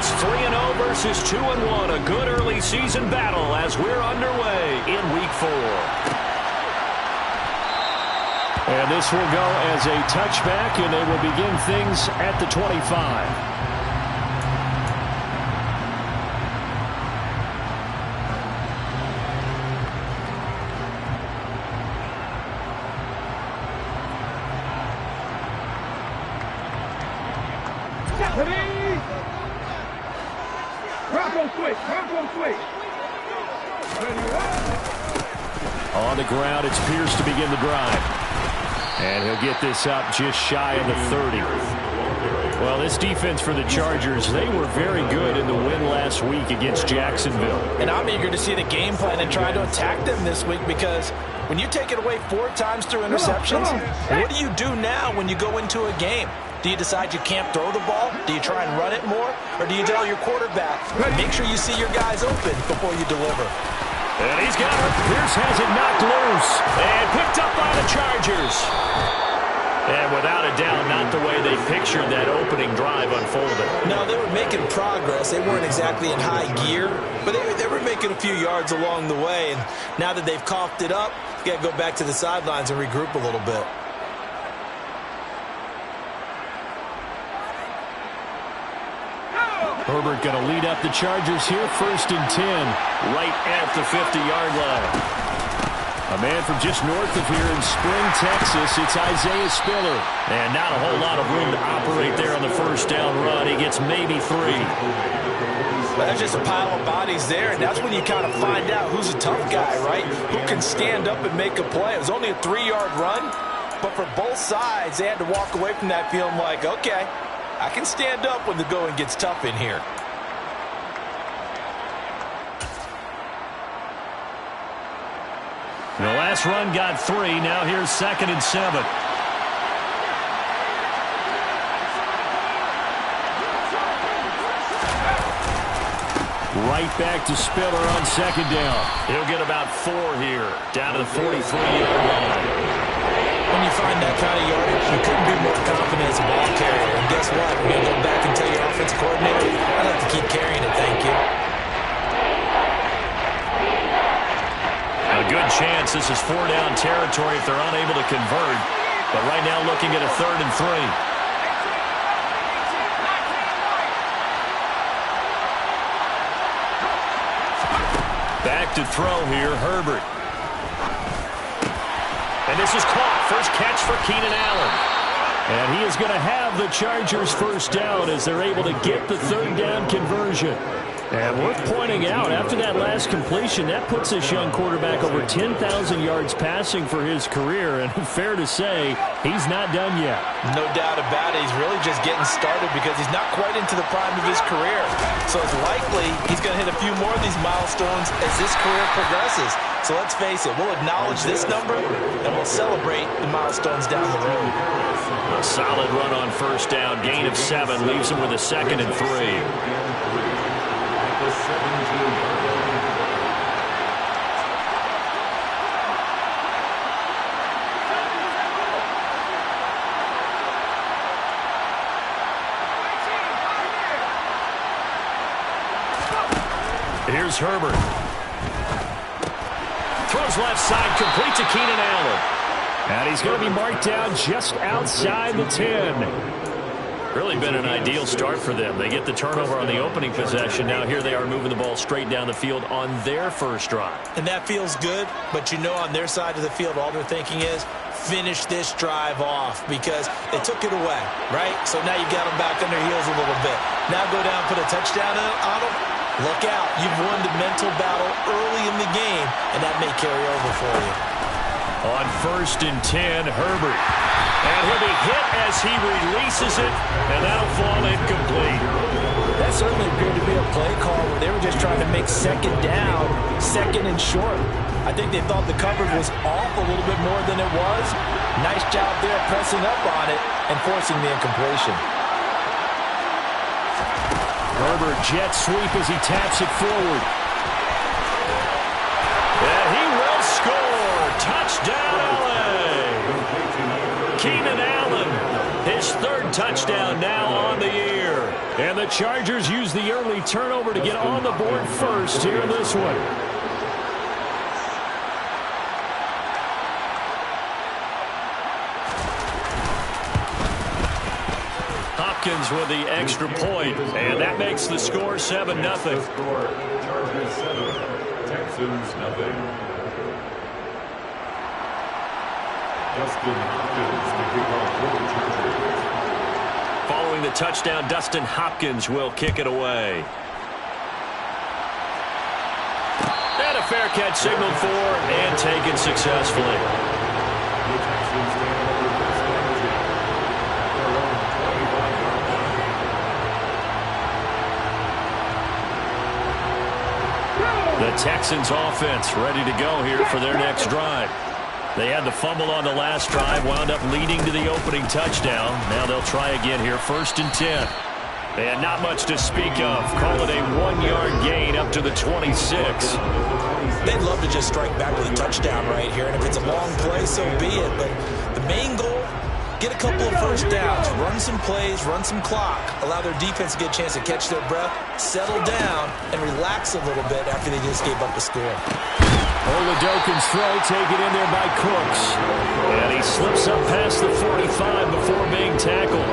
It's 3-0 versus 2-1. A good early season battle as we're underway in Week 4. And this will go as a touchback, and they will begin things at the 25. On the ground, it's Pierce to begin the drive. And he'll get this up just shy of the 30. Well, this defense for the Chargers, they were very good in the win last week against Jacksonville. And I'm eager to see the game plan and try to attack them this week, because when you take it away 4 times through interceptions, what do you do now when you go into a game? Do you decide you can't throw the ball? Do you try and run it more? Or do you tell your quarterback, make sure you see your guys open before you deliver? And he's got it. Pierce has it knocked loose and picked up by the Chargers. And without a doubt, not the way they pictured that opening drive unfolding. No, they were making progress. They weren't exactly in high gear, but they were making a few yards along the way. And now that they've coughed it up, you got to go back to the sidelines and regroup a little bit. Herbert going to lead up the Chargers here, 1st and 10, right at the 50-yard line. A man from just north of here in Spring, Texas, it's Isaiah Spiller. And not a whole lot of room to operate there on the first down run. He gets maybe 3. But that's just a pile of bodies there, and that's when you kind of find out who's a tough guy, right? Who can stand up and make a play. It was only a 3-yard run, but for both sides, they had to walk away from that feeling like, okay, I can stand up when the going gets tough in here. The last run got 3. Now here's 2nd and 7. Right back to Spiller on 2nd down. He'll get about 4 here, down to the 43-yard line. When you find that kind of yardage, you couldn't be more confident as a ball carrier. And guess what? You're going to go back and tell your offensive coordinator, I'd like to keep carrying it, thank you. A good chance this is 4-down territory if they're unable to convert. But right now looking at a 3rd and 3. Back to throw here, Herbert. And this is caught. First catch for Keenan Allen. And he is going to have the Chargers first down as they're able to get the 3rd down conversion. And worth pointing out, after that last completion, that puts this young quarterback over 10,000 yards passing for his career. And fair to say, he's not done yet. No doubt about it. He's really just getting started because he's not quite into the prime of his career. So it's likely he's going to hit a few more of these milestones as this career progresses. So let's face it, we'll acknowledge this number, and we'll celebrate the milestones down the road. A solid run on first down. Gain of 7 leaves him with a 2nd and 3. Here's Herbert. Throws left side, complete to Keenan Allen. And he's going to be marked down just outside the 10. Really been an ideal start for them. They get the turnover on the opening possession. Now here they are moving the ball straight down the field on their first drive. And that feels good, but you know on their side of the field all they're thinking is finish this drive off because they took it away, right? So now you've got them back on their heels a little bit. Now go down, put a touchdown on them. Look out. You've won the mental battle early in the game, and that may carry over for you. On 1st and 10, Herbert. And he'll be hit as he releases it, and that'll fall incomplete. That certainly appeared to be a play call where they were just trying to make 2nd down, 2nd and short. I think they thought the coverage was off a little bit more than it was. Nice job there pressing up on it and forcing the incompletion. Herbert jet sweep as he taps it forward. And he will score. Touchdown, LA. Keenan Allen, his third touchdown now on the year. And the Chargers use the early turnover to get on the board first here in this one. Hopkins with the extra point, and that makes the score 7-0. Chargers 7, Texans nothing. Dustin Hopkins to kick off for the Chargers. Following the touchdown, Dustin Hopkins will kick it away. And a fair catch signaled for and taken successfully. The Texans take over first and 10 at their own 25-yard line. The Texans offense ready to go here for their next drive. They had the fumble on the last drive, wound up leading to the opening touchdown. Now they'll try again here, 1st and 10. And not much to speak of. Call it a 1-yard gain up to the 26. They'd love to just strike back with a touchdown right here, and if it's a long play, so be it. But the main goal, get a couple of first downs, run some plays, run some clock, allow their defense to get a chance to catch their breath, settle down, and relax a little bit after they just gave up the score. Oladokin's throw taken in there by Cooks. And he slips up past the 45 before being tackled.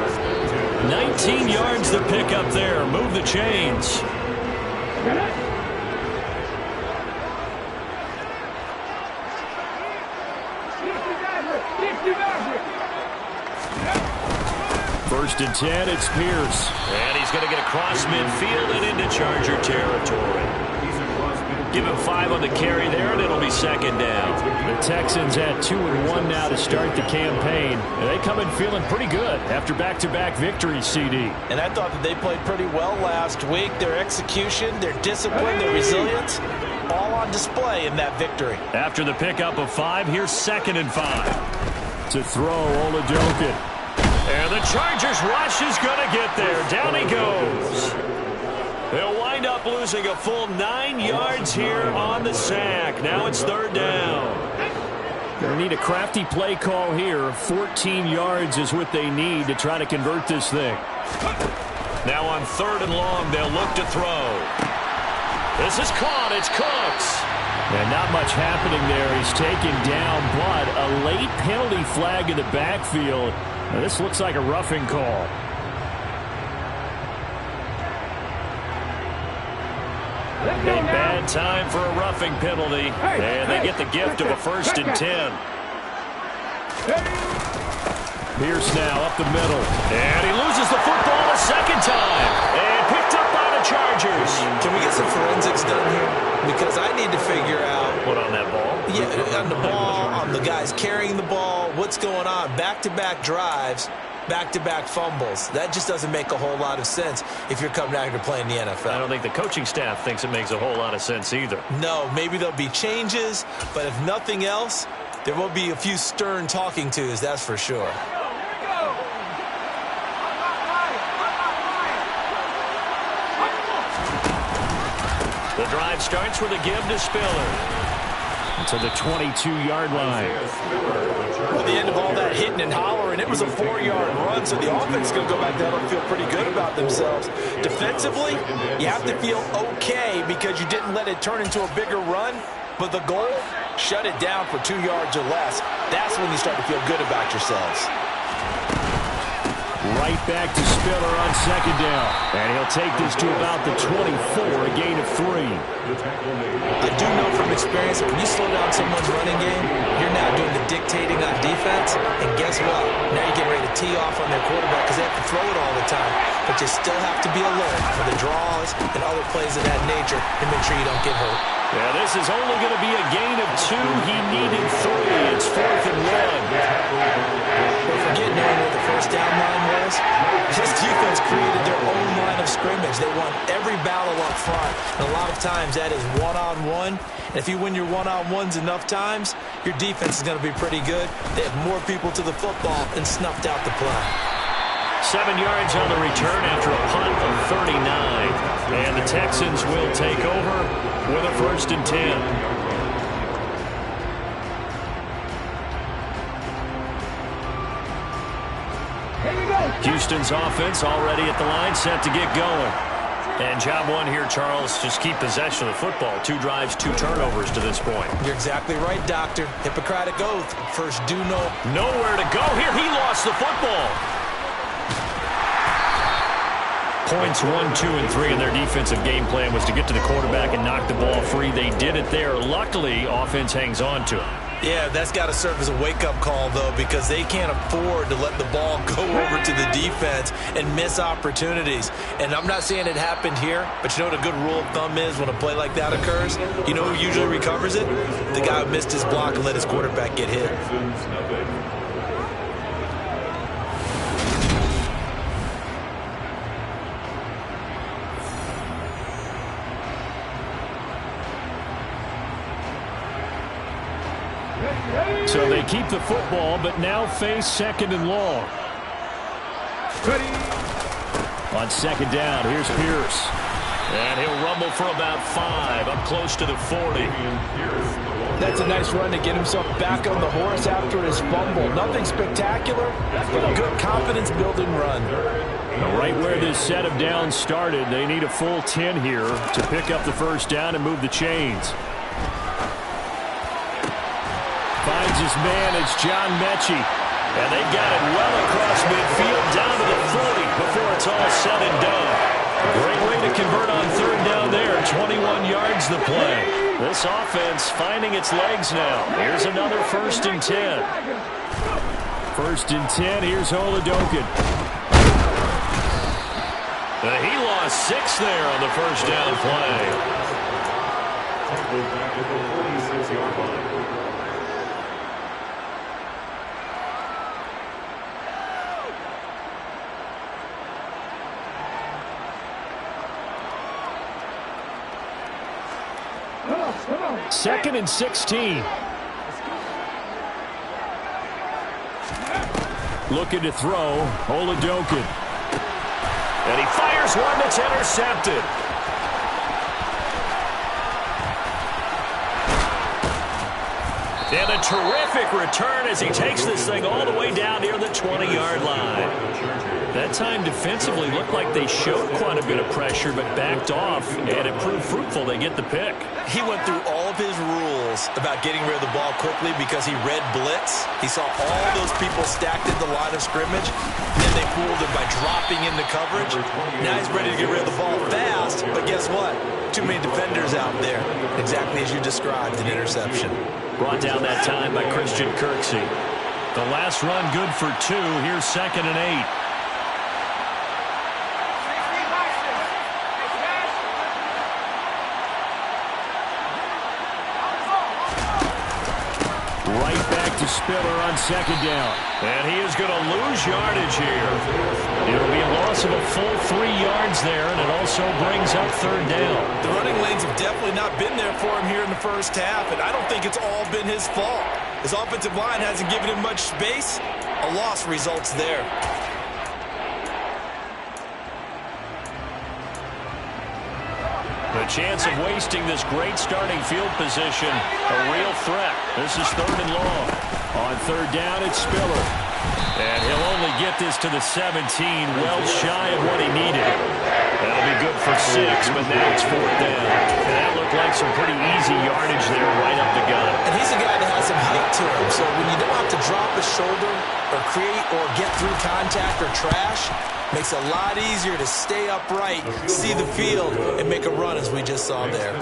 19 yards to pick up there. Move the chains. First and 10, it's Pierce. And he's going to get across midfield and into Charger territory. Give him 5 on the carry there, and it'll be 2nd down. The Texans at 2-1 now to start the campaign. And they come in feeling pretty good after back-to-back victories, CD. And I thought that they played pretty well last week. Their execution, their discipline, their resilience, all on display in that victory. After the pickup of 5, here's 2nd and 5. To throw, Oladokin. And the Chargers rush is going to get there. Down he goes. They'll wind up losing a full 9 yards here on the sack. Now it's 3rd down. Going to need a crafty play call here. 14 yards is what they need to try to convert this thing. Now on 3rd and long, they'll look to throw. This is caught. It's Cooks. And not much happening there. He's taken down, but a late penalty flag in the backfield. Now this looks like a roughing call. A bad time for a roughing penalty. And they get the gift of a 1st and 10. Pierce now up the middle. And he loses the football a 2nd time. And picked up by the Chargers. Can we get some forensics done here? Because I need to figure out what on that ball? Yeah, on the ball, on the guys carrying the ball, what's going on? Back-to-back drives, back-to-back fumbles. That just doesn't make a whole lot of sense if you're coming out here to play in the NFL. I don't think the coaching staff thinks it makes a whole lot of sense either. No, maybe there'll be changes, but if nothing else, there will be a few stern talking tos, that's for sure. The drive starts with a give to Spiller. To the 22-yard line. At the end of all that hitting and hollering, it was a 4-yard run, so the offense is going to go back down and feel pretty good about themselves. Defensively, you have to feel okay because you didn't let it turn into a bigger run, but the goal, shut it down for 2 yards or less. That's when you start to feel good about yourselves. Right back to Spiller on 2nd down. And he'll take this to about the 24, a gain of 3. I do know from experience, when you slow down someone's running game, you're now doing the dictating on defense. And guess what? Now you're getting ready to tee off on their quarterback because they have to throw it all the time. But you still have to be alert for the draws and other plays of that nature to make sure you don't get hurt. Yeah, this is only going to be a gain of 2. He needed 3. It's 4th and 1. Don't forget knowing what the first down line was. This defense created their own line of scrimmage. They won every battle up front. And a lot of times that is one-on-one. And if you win your one-on-ones enough times, your defense is going to be pretty good. They have more people to the football and snuffed out the play. 7 yards on the return after a punt of 39. And the Texans will take over with a 1st and 10. Here we go. Houston's offense already at the line, set to get going. And job one here, Charles, just keep possession of the football. 2 drives, 2 turnovers to this point. You're exactly right, Doctor. Hippocratic oath. First do no. Nowhere to go here. He lost the football. Points 1, 2, and 3 in their defensive game plan was to get to the quarterback and knock the ball free. They did it there. Luckily, offense hangs on to it. Yeah, that's got to serve as a wake-up call, though, because they can't afford to let the ball go over to the defense and miss opportunities. And I'm not saying it happened here, but you know what a good rule of thumb is when a play like that occurs? You know who usually recovers it? The guy who missed his block and let his quarterback get hit. So they keep the football, but now face 2nd and long. On 2nd down, here's Pierce. And he'll rumble for about 5, up close to the 40. That's a nice run to get himself back on the horse after his fumble. Nothing spectacular, but a good confidence-building run. Right where this set of downs started, they need a full 10 here to pick up the first down and move the chains. Finds his man, it's John Mechie. And they got it well across midfield, down to the 40 before it's all said and done. Great way to convert on 3rd down there. 21 yards the play. This offense finding its legs now. Here's another 1st and 10. 1st and 10, here's Oladokin. He lost 6 there on the 1st down play. Back at the 46-yard line. Second and 16. Looking to throw, Oladokin. And he fires one that's intercepted. And a terrific return as he takes this thing all the way down near the 20-yard line. That time defensively looked like they showed quite a bit of pressure but backed off, and it proved fruitful. They get the pick. He went through all of his rules about getting rid of the ball quickly because he read blitz. He saw all those people stacked at the line of scrimmage, and then they fooled him by dropping into coverage. Now he's ready to get rid of the ball fast, but guess what? Too many defenders out there. Exactly as you described, an interception. Brought down that time by Christian Kirksey. The last run good for 2. Here's 2nd and 8. Right back to Spiller on 2nd down. And he is going to lose yardage here. It'll be a loss of a full 3 yards there, and it also brings up 3rd down. The running lanes have definitely not been there for him here in the first half, and I don't think it's all been his fault. His offensive line hasn't given him much space. A loss results there. The chance of wasting this great starting field position, a real threat. This is 3rd and long. On 3rd down, it's Spiller. And he'll only get this to the 17, well shy of what he needed. That'll be good for 6, but now it's 4th down. And that looked like some pretty easy yardage there right up the gut. And he's a guy that has some height to him, so when you don't have to drop a shoulder or create or get through contact or trash, makes it a lot easier to stay upright, see the field, and make a run as we just saw there.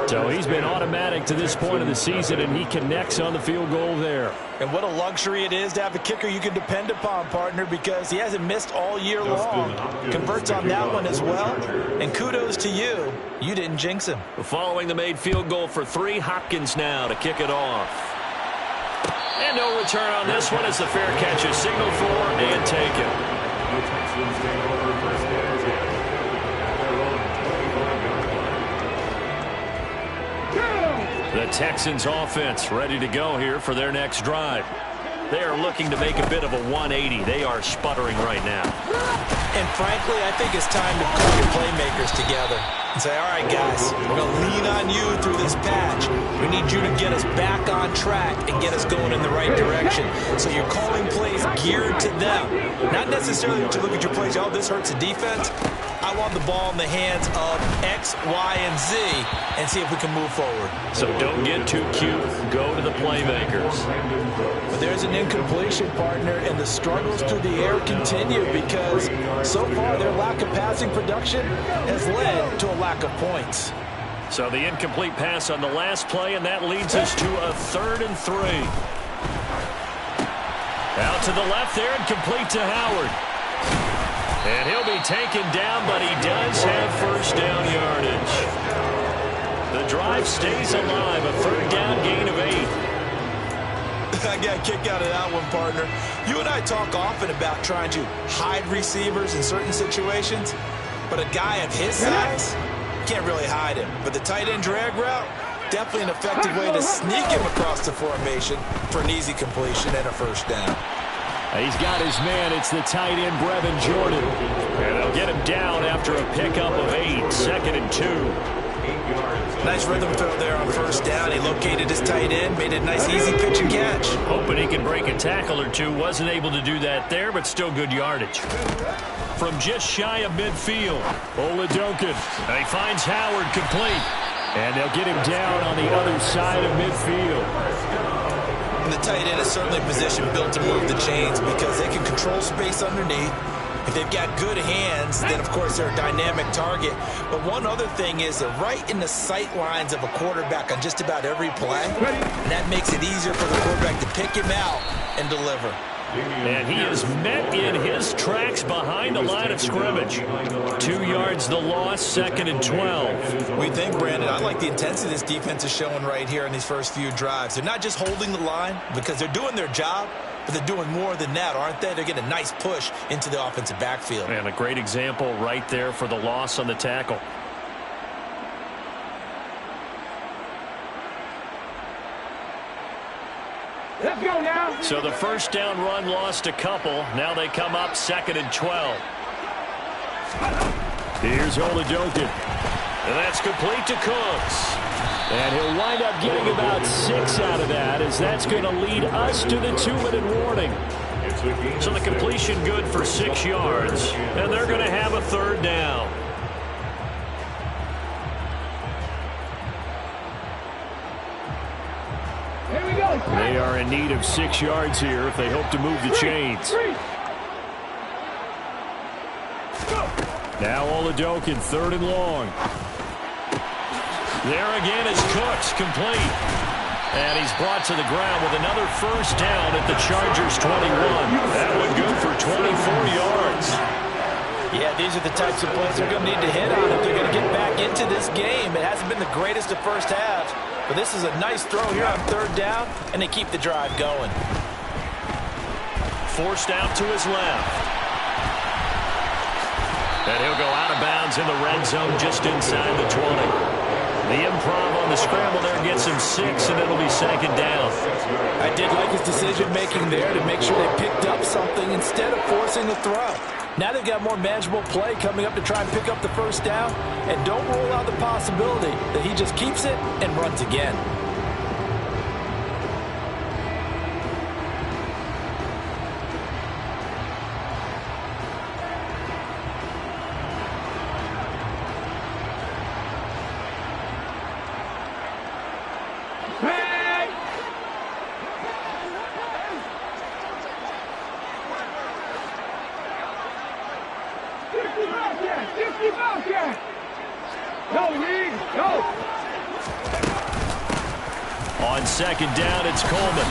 So he's been automatic to this point of the season, and he connects on the field goal there. And what a luxury it is to have a kicker you can depend upon, partner, because he hasn't missed all year long. Converts on that one as well, and kudos to you. You didn't jinx him. Following the made field goal for 3, Hopkins now to kick it off. And no return on this one as the fair catch is signaled for and taken. The Texans take over 1st and 10. The Texans offense ready to go here for their next drive. They are looking to make a bit of a 180. They are sputtering right now. And frankly, I think it's time to pull your playmakers together and say, all right, guys, we're going to lean on you through this patch. We need you to get us back on track and get us going in the right direction. So you're calling plays geared to them. Not necessarily to look at your plays, oh, this hurts the defense. I want the ball in the hands of X, Y, and Z and see if we can move forward. So don't get too cute. Go to the playmakers. But there's an incompletion, partner, and the struggles through the air continue because so far their lack of passing production has led to a lack of points. So the incomplete pass on the last play, and that leads us to a 3rd and 3. Out to the left there and complete to Howard. And he'll be taken down, but he does have first down yardage. The drive stays alive, a 3rd down gain of 8. I got a kick out of that one, partner. You and I talk often about trying to hide receivers in certain situations, but a guy of his size, can't really hide him. But the tight end drag route, definitely an effective way to sneak him across the formation for an easy completion and a first down. He's got his man. It's the tight end, Brevin Jordan. And they'll get him down after a pickup of 8, 2nd and 2. Nice rhythm throw there on first down. He located his tight end, made a nice easy pitch and catch. Hoping he can break a tackle or two. Wasn't able to do that there, but still good yardage. From just shy of midfield, Oladokun. And he finds Howard complete. And they'll get him down on the other side of midfield. And the tight end is certainly a position built to move the chains because they can control space underneath. If they've got good hands, then, of course, they're a dynamic target. But one other thing is they're right in the sight lines of a quarterback on just about every play. And that makes it easier for the quarterback to pick him out and deliver. And he is met in his tracks behind the line of scrimmage. 2 yards the loss, 2nd and 12. We think, Brandon, I like the intensity this defense is showing right here in these first few drives. They're not just holding the line because they're doing their job, but they're doing more than that, aren't they? They're getting a nice push into the offensive backfield. And a great example right there for the loss on the tackle. Let's go now. So the first down run lost a couple. Now they come up 2nd and 12. Here's Oladokun. And that's complete to Cooks. And he'll wind up getting about 6 out of that, as that's going to lead us to the 2-minute warning. So the completion good for 6 yards, and they're going to have a 3rd down. They are in need of 6 yards here if they hope to move the chains. Now Oladokun, 3rd and long. There again is Cooks, complete. And he's brought to the ground with another first down at the Chargers' 21. That one good for 24 yards. Yeah, these are the types of plays they're going to need to hit on if they're going to get back into this game. It hasn't been the greatest of first halves, but this is a nice throw here on 3rd down, and they keep the drive going. Forced out to his left. And he'll go out of bounds in the red zone just inside the 20. The improv on the scramble there gets him 6, and it'll be 2nd down. I did like his decision-making there to make sure they picked up something instead of forcing the throw. Now they've got more manageable play coming up to try and pick up the first down, and don't rule out the possibility that he just keeps it and runs again. On 2nd down, it's Coleman.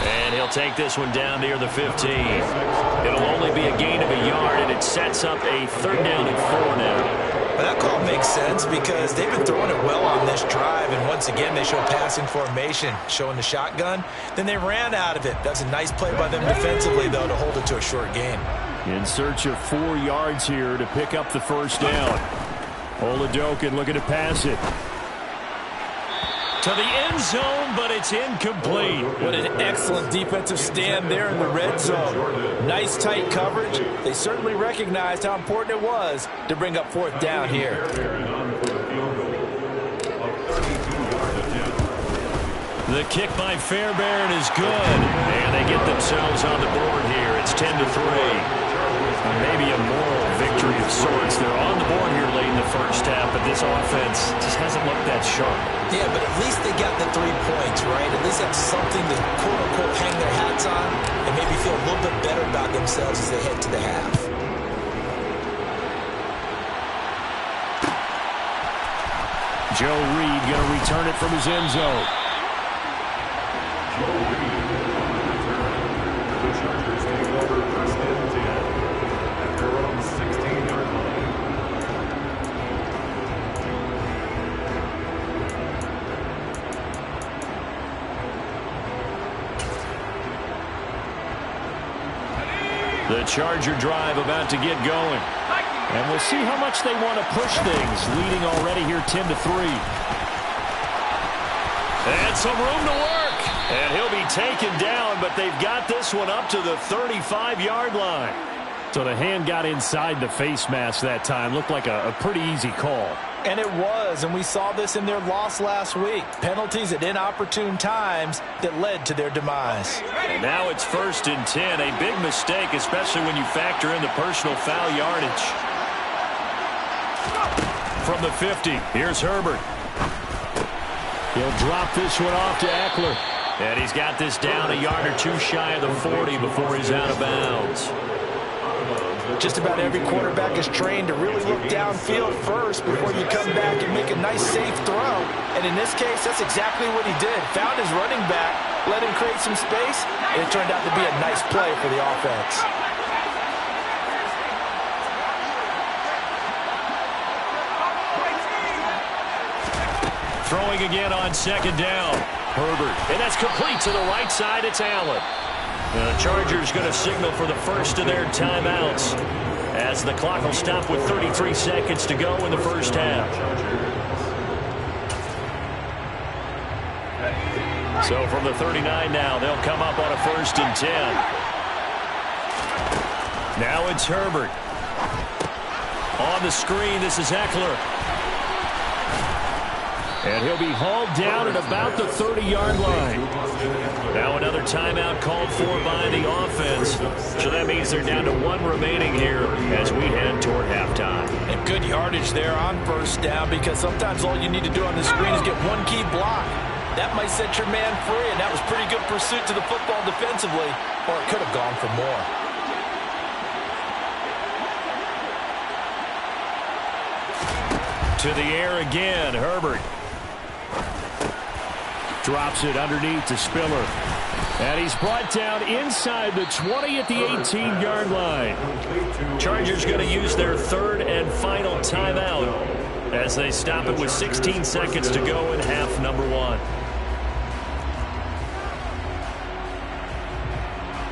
And he'll take this one down near the 15. It'll only be a gain of a yard, and it sets up a 3rd down and 4 now. But that call makes sense because they've been throwing it well on this drive, and once again they show passing formation, showing the shotgun. Then they ran out of it. That's a nice play by them defensively, though, to hold it to a short gain. In search of 4 yards here to pick up the first down. Oladokun looking to pass it. To the end zone, but it's incomplete. What an excellent defensive stand there in the red zone. Nice tight coverage. They certainly recognized how important it was to bring up fourth down here. The kick by Fairbairn is good. And they get themselves on the board here. It's 10-3. Maybe a moral victory of sorts. They're on the board here late in the first half, but this offense just hasn't looked that sharp. Yeah, but at least they got the 3 points, right? At least that's something to quote-unquote hang their hats on and maybe feel a little bit better about themselves as they head to the half. Joe Reed going to return it from his end zone. Joe Reed the Chargers take over first and 10 at their own 16-yard line. The Charger drive about to get going. And we'll see how much they want to push things, leading already here 10-3. And some room to work. And he'll be taken down, but they've got this one up to the 35-yard line. So the hand got inside the face mask that time. Looked like a pretty easy call. And it was, and we saw this in their loss last week. Penalties at inopportune times that led to their demise. And now it's 1st and 10. A big mistake, especially when you factor in the personal foul yardage. From the 50, here's Herbert. He'll drop this one off to Eckler. And he's got this down a yard or two shy of the 40 before he's out of bounds. Just about every quarterback is trained to really look downfield first before you come back and make a nice, safe throw. And in this case, that's exactly what he did. Found his running back, let him create some space, and it turned out to be a nice play for the offense. Throwing again on 2nd down. Herbert. And that's complete to the right side. It's Allen. The Chargers going to signal for the first of their timeouts as the clock will stop with 33 seconds to go in the first half. So from the 39 now, they'll come up on a 1st and 10. Now it's Herbert. On the screen, this is Eckler. And he'll be hauled down at about the 30-yard line. Now another timeout called for by the offense. So that means they're down to 1 remaining here as we head toward halftime. And good yardage there on 1st down, because sometimes all you need to do on the screen is get one key block. That might set your man free, and that was pretty good pursuit to the football defensively, or it could have gone for more. To the air again, Herbert. Drops it underneath to Spiller. And he's brought down inside the 20 at the 18-yard line. Chargers going to use their 3rd and final timeout as they stop it with 16 seconds to go in half number 1.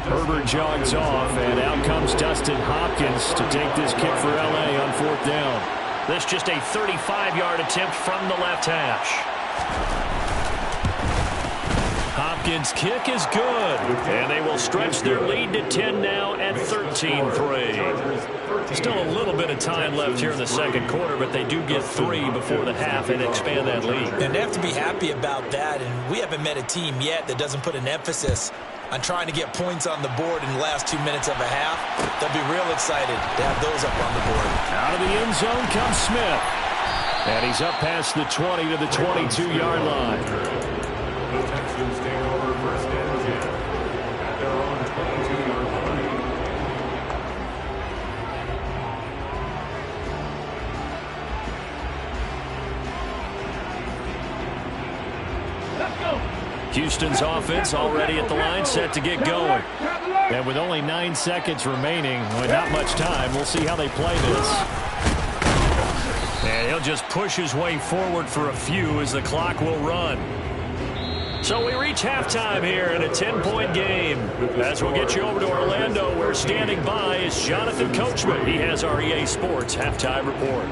Herbert jogs off, and out comes Dustin Hopkins to take this kick for L.A. on 4th down. This just a 35-yard attempt from the left hash. Hopkins' kick is good, and they will stretch their lead to 10 now at 13-3. Still a little bit of time left here in the 2nd quarter, but they do get 3 before the half and expand that lead. And they have to be happy about that, and we haven't met a team yet that doesn't put an emphasis on trying to get points on the board in the last 2 minutes of a half. They'll be real excited to have those up on the board. Out of the end zone comes Smith, and he's up past the 20 to the 22-yard line. The Texans take over first and 10 at their own 22-yard line. Let's go. Houston's offense already at the line, set to get going. And with only 9 seconds remaining, with not much time, we'll see how they play this. And he'll just push his way forward for a few as the clock will run. So we reach halftime here in a 10-point game. As we'll get you over to Orlando, where standing by is Jonathan Coachman. He has our EA Sports halftime report.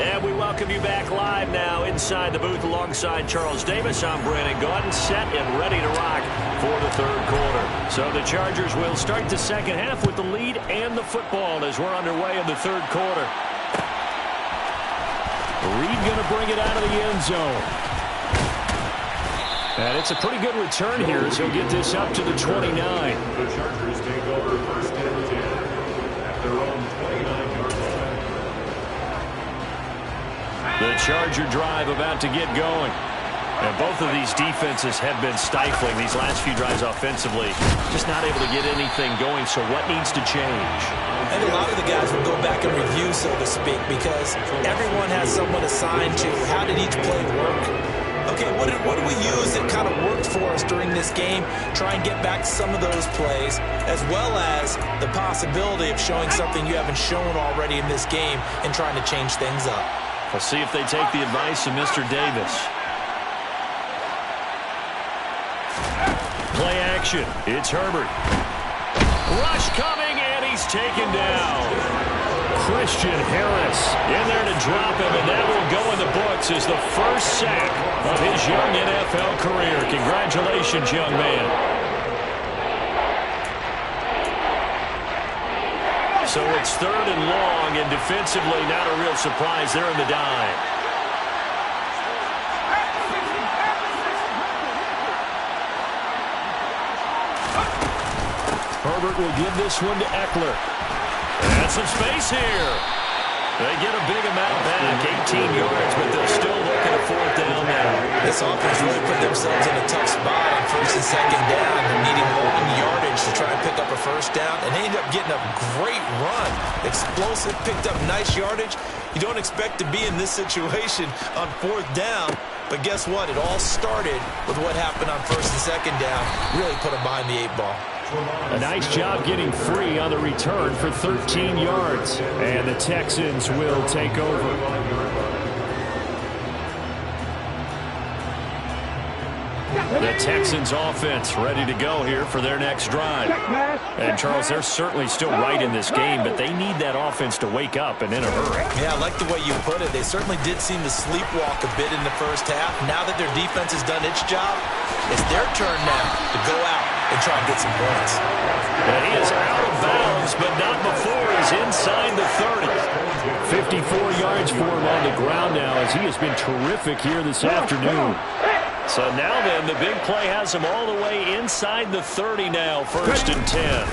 And we welcome you back live now inside the booth alongside Charles Davis. I'm Brandon Gaudin, set and ready to rock for the third quarter. So the Chargers will start the second half with the lead and the football as we're underway in the third quarter. Reed going to bring it out of the end zone. And it's a pretty good return here as he'll get this up to the 29. The Chargers take over first and 10 at their own 29-yard line. The Charger drive about to get going. And both of these defenses have been stifling these last few drives offensively. Just not able to get anything going, so what needs to change? I think a lot of the guys will go back and review, so to speak, because everyone has someone assigned to how did each play work. Okay, what did we use that kind of worked for us during this game? Try and get back to some of those plays, as well as the possibility of showing something you haven't shown already in this game and trying to change things up. We'll see if they take the advice of Mr. Davis. Play action. It's Herbert. Rush coming, and he's taken down. Christian Harris in there to drop him, and that will go in the books as the first sack of his young NFL career. Congratulations, young man. So it's third and long, and defensively not a real surprise there in the dive. Herbert will give this one to Eckler. And some space here. They get a big amount back, 18 yards, but they're still looking at fourth down now. This offense really put themselves in a tough spot on first and second down. They're needing long yardage to try and pick up a first down, and they ended up getting a great run. Explosive, picked up nice yardage. You don't expect to be in this situation on fourth down, but guess what? It all started with what happened on first and second down. Really put them behind the 8 ball. A nice job getting free on the return for 13 yards. And the Texans will take over. The Texans offense ready to go here for their next drive. And Charles, they're certainly still right in this game, but they need that offense to wake up and in a hurry. Yeah, I like the way you put it. They certainly did seem to sleepwalk a bit in the first half. Now that their defense has done its job, it's their turn now to go out and try and get some points. And he is out of bounds, but not before he's inside the 30. 54 yards for him on the ground now as he has been terrific here this afternoon. So now then, the big play has him all the way inside the 30 now, first and 10.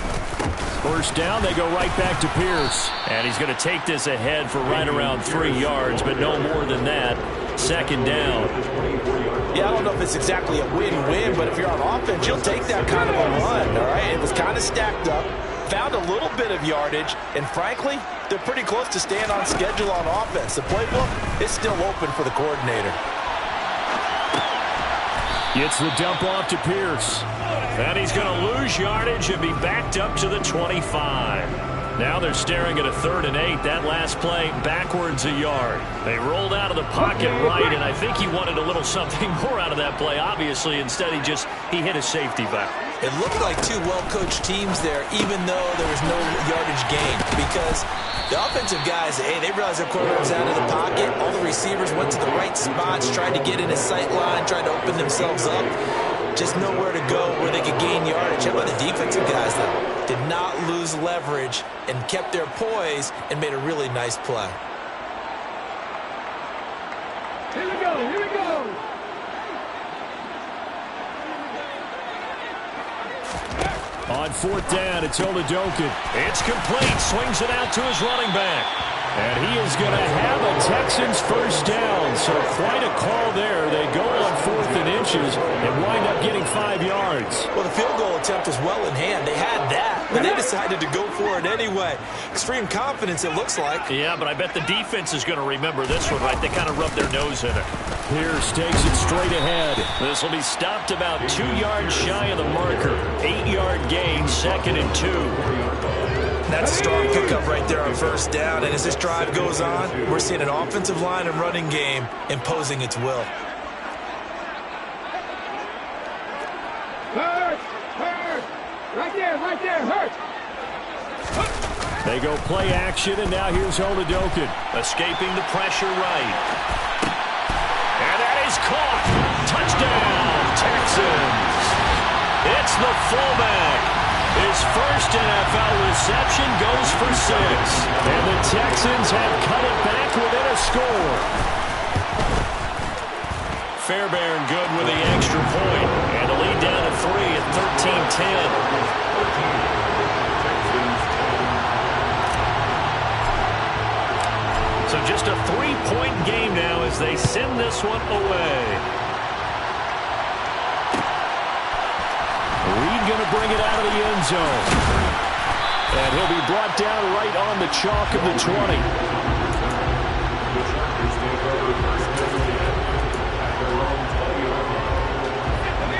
First down, they go right back to Pierce. And he's going to take this ahead for right around 3 yards, but no more than that. Second down. Yeah, I don't know if it's exactly a win-win, but if you're on offense, you'll take that kind of a run, all right? It was kind of stacked up, found a little bit of yardage, and frankly, they're pretty close to staying on schedule on offense. The playbook is still open for the coordinator. Gets the dump off to Pierce. And he's going to lose yardage and be backed up to the 25. Now they're staring at a 3rd and 8. That last play backwards a yard. They rolled out of the pocket right, and I think he wanted a little something more out of that play, obviously. Instead, he hit a safety back. It looked like two well-coached teams there, even though there was no yardage gain, because the offensive guys, hey, they realized their quarterback was out of the pocket. All the receivers went to the right spots, tried to get in his sight line, tried to open themselves up. Just nowhere to go where they could gain yardage. How about the defensive guys, though? Did not lose leverage and kept their poise and made a really nice play. Here we go, here we go. On fourth down, it's Oladokun. It's complete. Swings it out to his running back. And he is going to have a Texans first down. So quite a call there. They go on 4th and inches and wind up getting 5 yards. Well, the field goal attempt was well in hand. They had that, but they decided to go for it anyway. Extreme confidence, it looks like. Yeah, but I bet the defense is going to remember this one, right? They kind of rubbed their nose in it. Pierce takes it straight ahead. This will be stopped about 2 yards shy of the marker. 8-yard gain, 2nd and 2. That's a strong pickup right there on first down. And as this drive goes on, we're seeing an offensive line and running game imposing its will. Hurt! Hurt! Right there, Hurt! They go play action, and now here's Oladokun. Escaping the pressure right. And that is caught. Touchdown, Texans. It's the fullback. His first NFL reception goes for 6. And the Texans have cut it back within a score. Fairbairn good with the extra point. And the lead down to 3 at 13-10. So just a 3-point game now as they send this one away. Reed going to bring it out of the end zone. And he'll be brought down right on the chalk of the 20.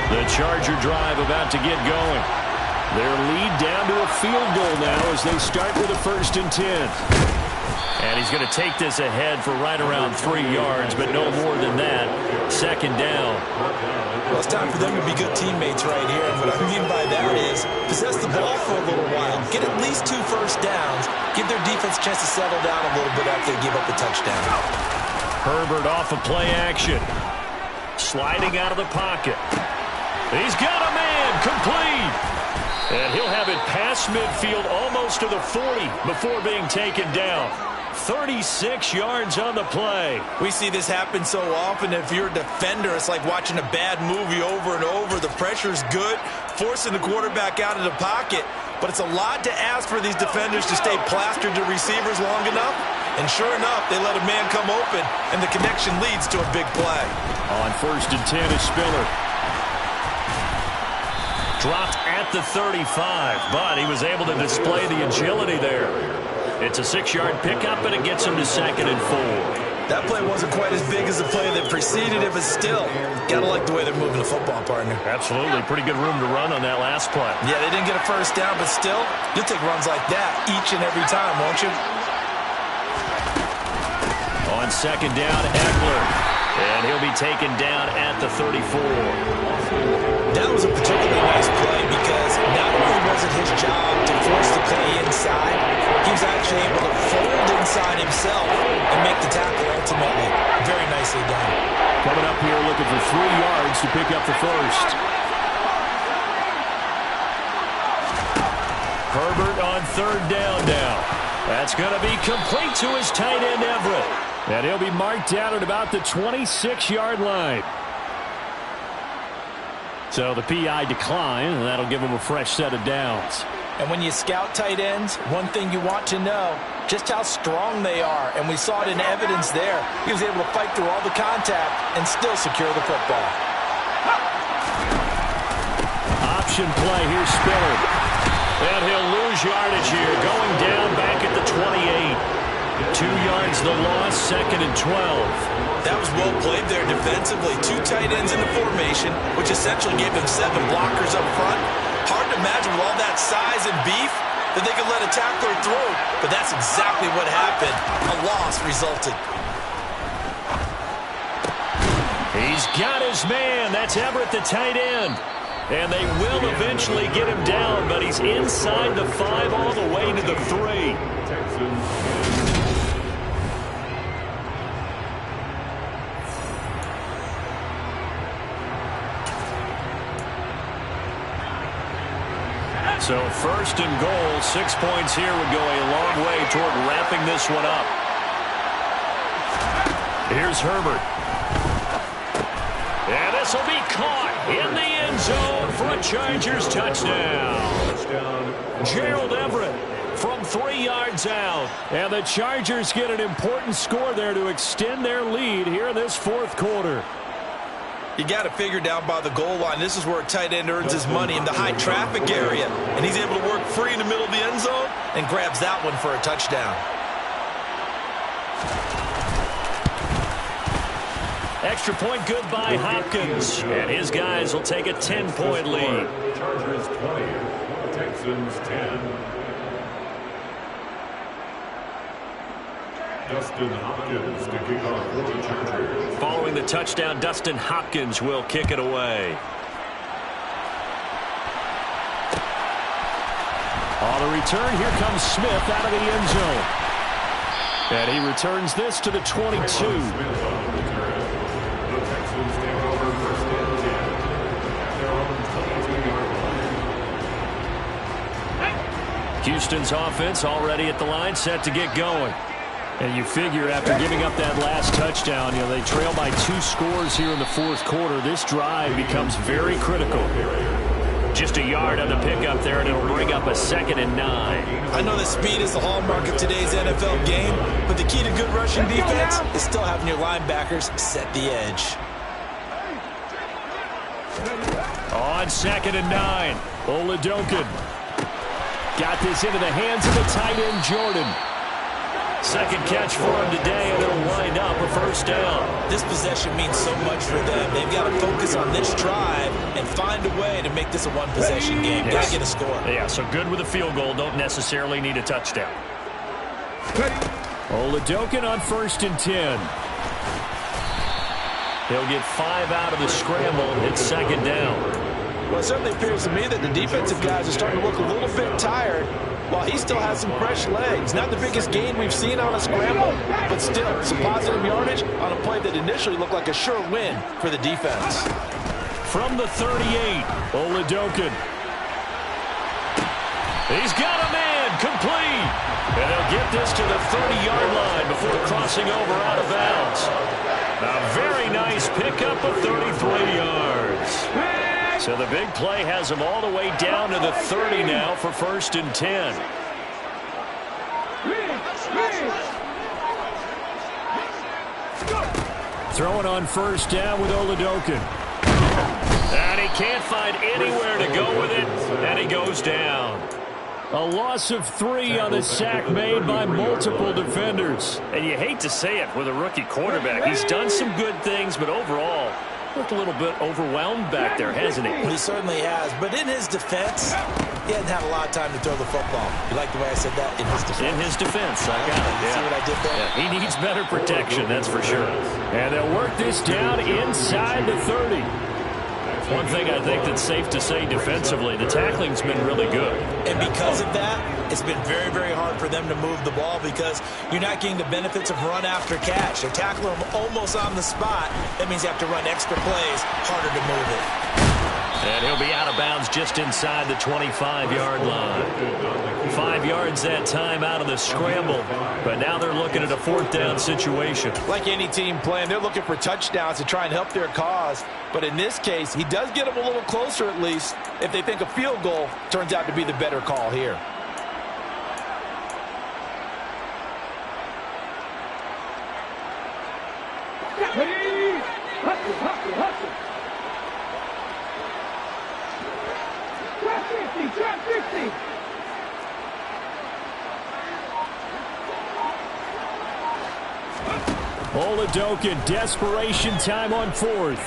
The Charger drive about to get going. Their lead down to a field goal now as they start with a 1st and 10. And he's going to take this ahead for right around 3 yards, but no more than that. 2nd down. Well, it's time for them to be good teammates right here. And what I mean by that is possess the ball for a little while. Get at least 2 first downs. Give their defense a chance to settle down a little bit after they give up a touchdown. Herbert off of play action. Sliding out of the pocket. He's got a man complete. And he'll have it past midfield almost to the 40 before being taken down. 36 yards on the play. We see this happen so often. If you're a defender, it's like watching a bad movie over and over. The pressure's good, forcing the quarterback out of the pocket. But it's a lot to ask for these defenders to stay plastered to receivers long enough. And sure enough, they let a man come open, and the connection leads to a big play. On 1st and 10 is Spiller. Dropped at the 35, but he was able to display the agility there. It's a 6-yard pickup, and it gets him to 2nd and 4. That play wasn't quite as big as the play that preceded it, but still, gotta like the way they're moving the football, partner. Absolutely. Pretty good room to run on that last play. Yeah, they didn't get a first down, but still, you'll take runs like that each and every time, won't you? On 2nd down, Eckler. And he'll be taken down at the 34. That was a particularly nice play because not only was it his job to force the play inside, he was actually able to fold inside himself and make the tackle ultimately. Very nicely done. Coming up here looking for 3 yards to pick up the first. Herbert on 3rd down now. That's going to be complete to his tight end, Everett. And he'll be marked down at about the 26-yard line. So the PI decline, and that'll give him a fresh set of downs. And when you scout tight ends, one thing you want to know, just how strong they are. And we saw it in evidence there. He was able to fight through all the contact and still secure the football. Option play, here's Spiller. And he'll lose yardage here, going down back at the 28. 2 yards the loss, 2nd and 12. That was well played there defensively. 2 tight ends in the formation, which essentially gave them 7 blockers up front. Hard to imagine with all that size and beef that they could let a tackler through, but that's exactly what happened. A loss resulted. He's got his man. That's Everett, the tight end. And they will eventually get him down, but he's inside the 5 all the way to the 3. So 1st and goal, 6 points here would go a long way toward wrapping this one up. Here's Herbert. And this will be caught in the end zone for a Chargers touchdown. Gerald Everett from 3 yards out. And the Chargers get an important score there to extend their lead here in this 4th quarter. You got to figure down by the goal line. This is where a tight end earns his money, in the high traffic area. And he's able to work free in the middle of the end zone and grabs that one for a touchdown. Extra point good by Hopkins. And his guys will take a 10-point lead. Chargers 20, Texans 10. Dustin Hopkins to kick off for the Chargers. Following the touchdown, Dustin Hopkins will kick it away. Now the return, here comes Smith out of the end zone. And he returns this to the 22. The Texans take over first and 10 at their own 22-yard line. Houston's offense already at the line, set to get going. And you figure after giving up that last touchdown, they trail by 2 scores here in the fourth quarter. This drive becomes very critical. Just a yard on the pickup there, and it'll bring up a 2nd and 9. I know that speed is the hallmark of today's NFL game, but the key to good rushing defense is still having your linebackers set the edge. On 2nd and 9, Oladokun got this into the hands of the tight end, Jordan. Second catch for him today, and it'll wind up a first down. This possession means so much for them. They've got to focus on this drive and find a way to make this a one-possession game. Yes. Got to get a score. Yeah, so good with a field goal. Don't necessarily need a touchdown. Oladokun on 1st and 10. He'll get 5 out of the scramble. It's 2nd down. Well, it certainly appears to me that the defensive guys are starting to look a little bit tired, while he still has some fresh legs. Not the biggest gain we've seen on a scramble, but still some positive yardage on a play that initially looked like a sure win for the defense. From the 38, Oladokun. He's got a man, complete. And they'll get this to the 30-yard line before crossing over out of bounds. A very nice pickup of 33 yards. So the big play has him all the way down to the 30 now for 1st and 10. Throwing on 1st down with Oladokun. And he can't find anywhere to go with it, and he goes down. A loss of 3 on the sack made by multiple defenders. And you hate to say it with a rookie quarterback. He's done some good things, but overall, looked a little bit overwhelmed back there, hasn't he? He certainly has. But in his defense, he hadn't had a lot of time to throw the football. You like the way I said that? In his defense. In his defense, I got it. Yeah. See what I did there? Yeah, he needs better protection, that's for sure. And they'll work this down inside the 30. One thing I think that's safe to say defensively, the tackling's been really good. And because of that, it's been very, very hard for them to move the ball because you're not getting the benefits of run after catch. They tackle them almost on the spot. That means you have to run extra plays, harder to move it. And he'll be out of bounds just inside the 25-yard line. 5 yards that time out of the scramble. But now they're looking at a 4th down situation. Like any team playing, they're looking for touchdowns to try and help their cause. But in this case, he does get them a little closer at least if they think a field goal turns out to be the better call here. Hustle, hustle, hustle. Trap 50, trap 50. Oladokun, desperation time on 4th.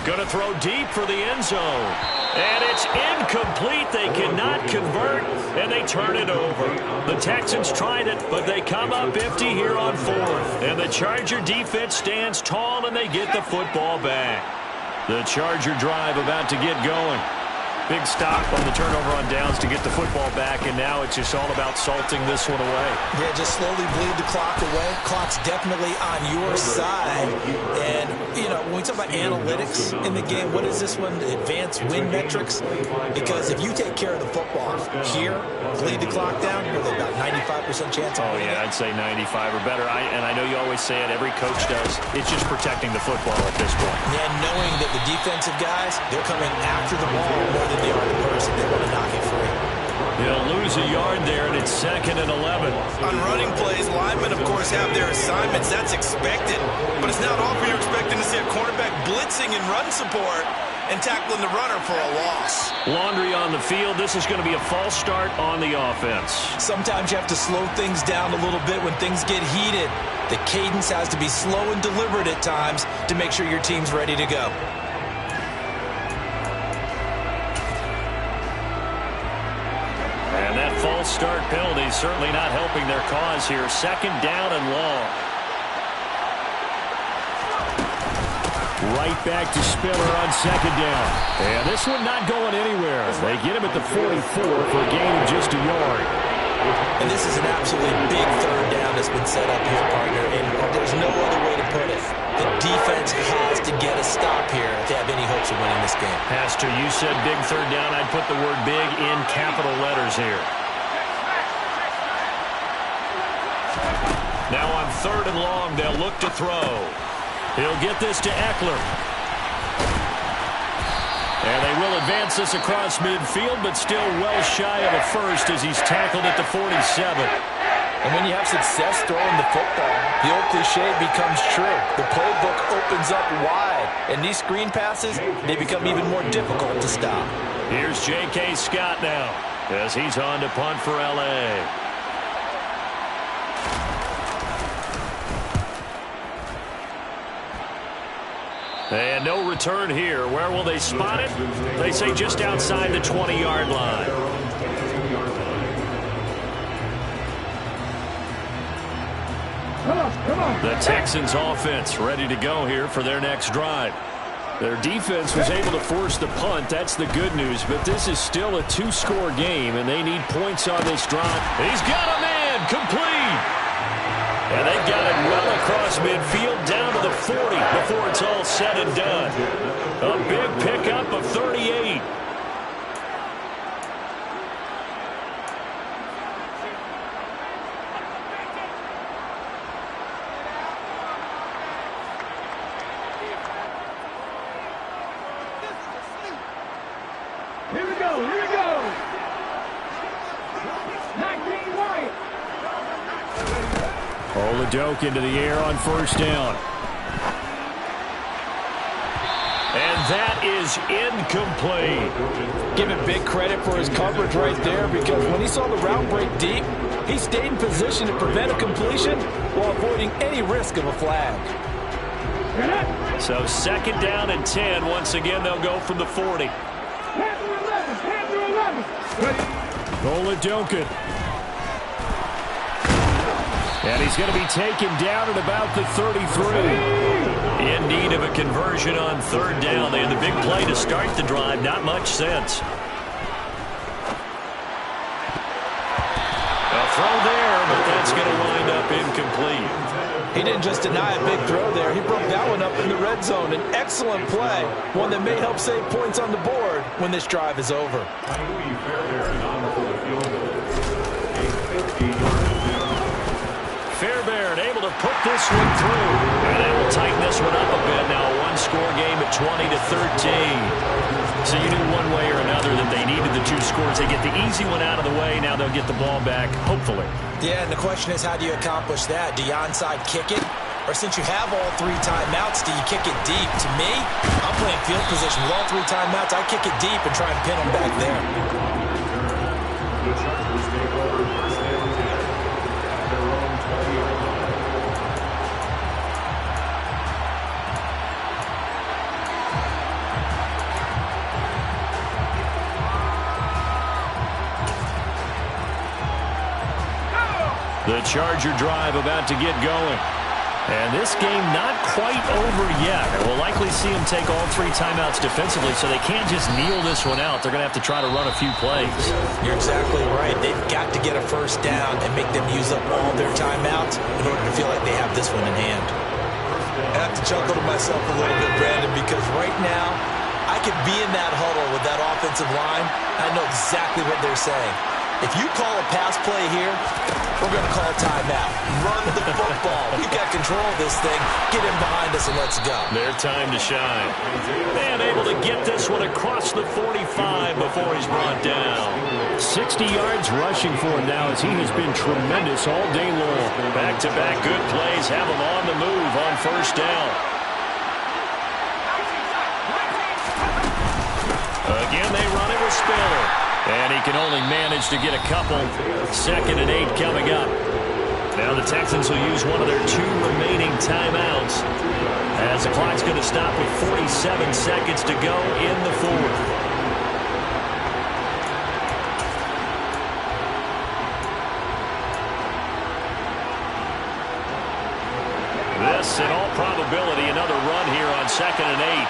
Gonna throw deep for the end zone. And it's incomplete. They cannot convert, and they turn it over. The Texans tried it, but they come up empty here on 4th. And the Charger defense stands tall, and they get the football back. The Charger drive about to get going. Big stop on the turnover on downs to get the football back, and now it's just all about salting this one away. Yeah, just slowly bleed the clock away. Clock's definitely on your side. And, you know, when we talk about analytics in the game, what is this one? Advanced win metrics? Because if you take care of the football here, bleed the clock down, you're about 95% chance of winning. Yeah, I'd say 95 or better. And I know you always say it, every coach does. It's just protecting the football at this point. Yeah, knowing that the defensive guys, they're coming after the ball more than they are the person. They want to knock it free. He'll lose a yard there, and it's 2nd and 11. On running plays, linemen, of course, have their assignments. That's expected. But it's not often you're expecting to see a cornerback blitzing in run support and tackling the runner for a loss. Laundry on the field. This is going to be a false start on the offense. Sometimes you have to slow things down a little bit when things get heated. The cadence has to be slow and deliberate at times to make sure your team's ready to go. And that false start penalty is certainly not helping their cause here. 2nd down and long. Right back to Spiller on 2nd down. And this one not going anywhere. They get him at the 44 for a gain of just a yard. And this is an absolutely big third down that's been set up here, partner, and there's no other way to put it. The defense has to get a stop here if they have any hopes of winning this game. Pastor, you said big third down. I'd put the word big in capital letters here. Now on 3rd and long, they'll look to throw. He'll get this to Eckler. And they will advance this across midfield, but still well shy of a first as he's tackled at the 47. And when you have success throwing the football, the old cliche becomes true. The playbook opens up wide, and these screen passes, they become even more difficult to stop. Here's J.K. Scott now as he's on to punt for L.A. And no return here. Where will they spot it? They say just outside the 20-yard line. Come on. The Texans offense ready to go here for their next drive. Their defense was able to force the punt. That's the good news. But this is still a 2-score game, and they need points on this drive. He's got a man complete. And they got it well across midfield down to the 40 before it's all said and done. A big pickup of 38. Here we go. 19 White. Oladoke into the air on 1st down. And that is incomplete. Give him big credit for his coverage right there, because when he saw the route break deep, he stayed in position to prevent a completion while avoiding any risk of a flag. So 2nd down and 10. Once again, they'll go from the 40. Hand to 11. Oladoke. And he's going to be taken down at about the 33. In need of a conversion on 3rd down. They had the big play to start the drive. Not much sense. A throw there, but that's going to wind up incomplete. He didn't just deny a big throw there. He broke that one up in the red zone. An excellent play. One that may help save points on the board when this drive is over. Fairbairn able to put this one through. And they will tighten this one up a bit. Now a 1-score game at 20-13. So you knew one way or another that they needed the 2 scores. They get the easy one out of the way. Now they'll get the ball back, hopefully. Yeah, and the question is, how do you accomplish that? Do you onside kick it? Or since you have all 3 timeouts, do you kick it deep? To me, I'm playing field position with all 3 timeouts. I kick it deep and try and pin them back there. The Chargers take over 1st and 10 at their own 20-yard line. The Charger drive about to get going. And this game not quite over yet. And we'll likely see them take all 3 timeouts defensively, so they can't just kneel this one out. They're going to have to try to run a few plays. You're exactly right. They've got to get a 1st down and make them use up all their timeouts in order to feel like they have this one in hand. I have to chuckle to myself a little bit, Brandon, because right now I could be in that huddle with that offensive line. I know exactly what they're saying. If you call a pass play here, we're going to call a timeout. Run the football. We've got control of this thing. Get in behind us and let's go. Their time to shine. And able to get this one across the 45 before he's brought down. 60 yards rushing for him now as he has been tremendous all day long. Back-to-back good plays have him on the move on 1st down. Again, they run it with Spiller. And he can only manage to get a couple. 2nd and 8 coming up. Now the Texans will use one of their 2 remaining timeouts as the clock's going to stop with 47 seconds to go in the 4th. This, in all probability, another run here on 2nd and 8.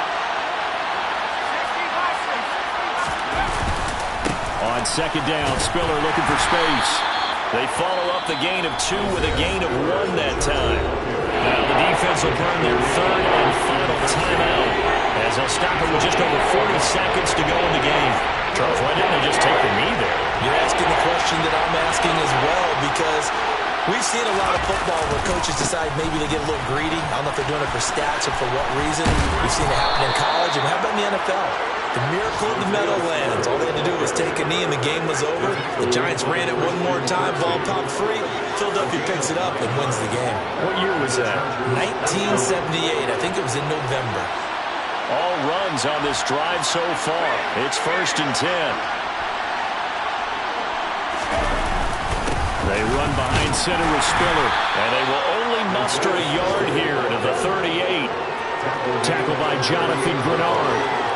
On second down, Spiller looking for space. They follow up the gain of 2 with a gain of 1 that time. Now the defense will burn their third and final timeout as they'll stop it with just over 40 seconds to go in the game. Charles, why didn't they just take the knee there? You're asking the question that I'm asking as well, because we've seen a lot of football where coaches decide maybe they get a little greedy. I don't know if they're doing it for stats or for what reason. We've seen it happen in college. And how about in the NFL? The miracle of the Meadowlands. All they had to do was take a knee and the game was over. The Giants ran it one more time. Ball popped free. Philadelphia picks it up and wins the game. What year was that? 1978. I think it was in November. All runs on this drive so far. It's 1st and 10. They run behind center with Spiller, and they will only muster a yard here to the 38. Tackled by Jonathan Grenard.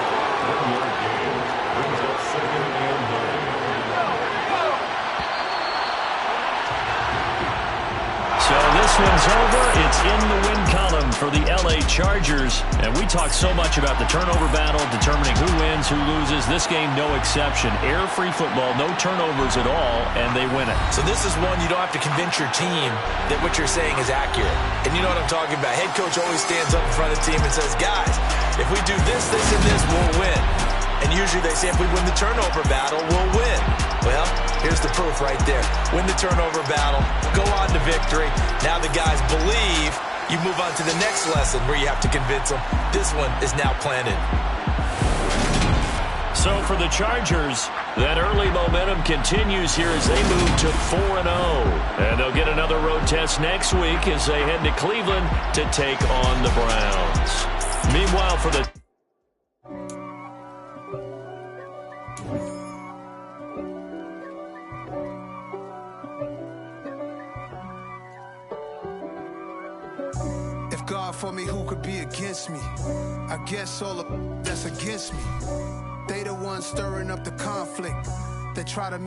So this one's over. It's in the win column for the LA Chargers. And we talk so much about the turnover battle, determining who wins, who loses. This game, no exception. Error-free football, no turnovers at all, and they win it. So this is one you don't have to convince your team that what you're saying is accurate. And you know what I'm talking about. Head coach always stands up in front of the team and says, guys, if we do this, this, and this, we'll win. And usually they say if we win the turnover battle, we'll win. Well, here's the proof right there. Win the turnover battle, go on to victory. Now the guys believe. You move on to the next lesson where you have to convince them. This one is now planted. So for the Chargers, that early momentum continues here as they move to 4-0. And they'll get another road test next week as they head to Cleveland to take on the Browns. Meanwhile, for the God for me, who could be against me? I guess all of that's against me. They the ones stirring up the conflict. They try to make